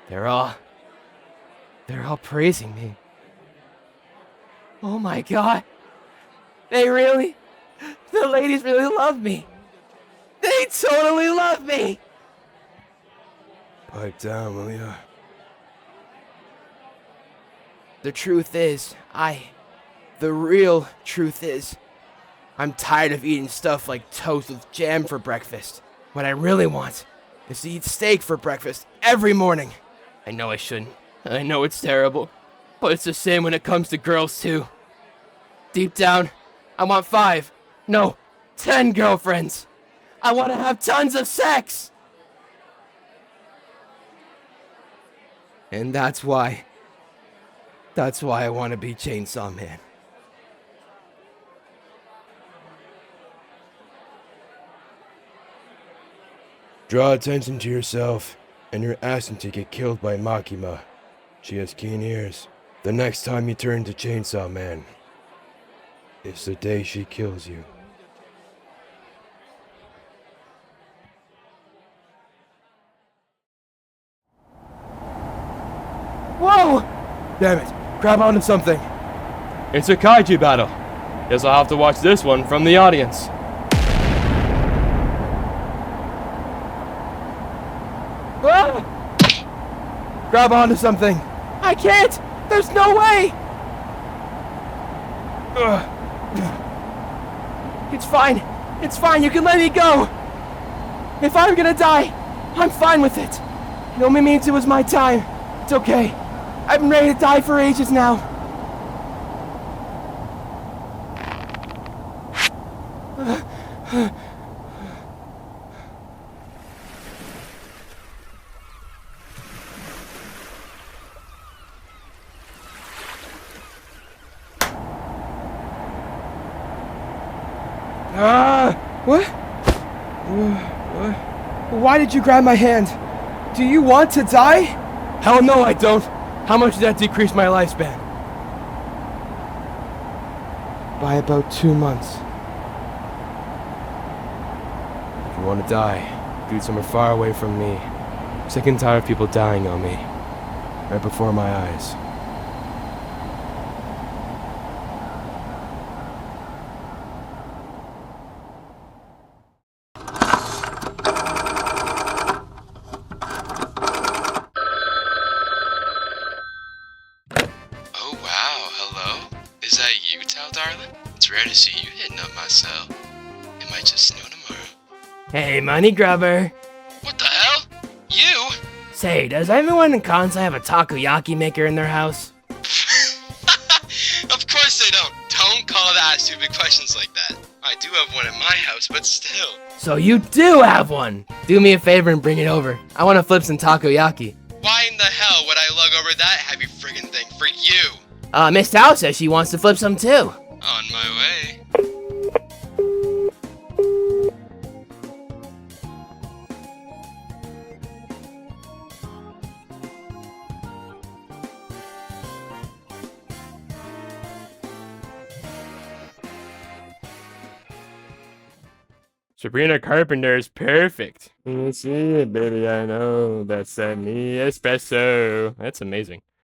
They're all praising me. Oh my god. The ladies really love me. They totally love me. Pipe down, will ya? The real truth is, I'm tired of eating stuff like toast with jam for breakfast. What I really want is to eat steak for breakfast every morning. I know I shouldn't. I know it's terrible. But it's the same when it comes to girls too. Deep down, I want 5, no, 10 girlfriends. I want to have tons of sex. And that's why I want to be Chainsaw Man. Draw attention to yourself, and you're asking to get killed by Makima. She has keen ears. The next time you turn to Chainsaw Man, it's the day she kills you. Whoa! Damn it, grab onto something. It's a kaiju battle. Guess I'll have to watch this one from the audience. Ah! Grab onto something. I can't! There's no way! It's fine. It's fine. You can let me go. If I'm gonna die, I'm fine with it. It only means it was my time. It's okay. I've been ready to die for ages now. What? Why did you grab my hand? Do you want to die? Hell no, I don't. How much did that decrease my lifespan? By about 2 months. If you want to die, do it somewhere far away from me. I'm sick and tired of people dying on me. Right before my eyes. Oh wow, hello? Is that you, Tao darling? It's rare to see you hitting up my cell. It might just snow tomorrow. Hey, money grubber. What the hell? You? Say, does everyone in Kansai have a takoyaki maker in their house? Of course they don't. Don't call that stupid questions like that. I do have one in my house, but still. So you do have one! Do me a favor and bring it over. I want to flip some takoyaki. Why in the hell would I lug over that heavy friggin' thing for you? Miss Tao says she wants to flip some too. On my way. Sabrina Carpenter is perfect. You see it, baby, I know. That's me espresso. That's amazing.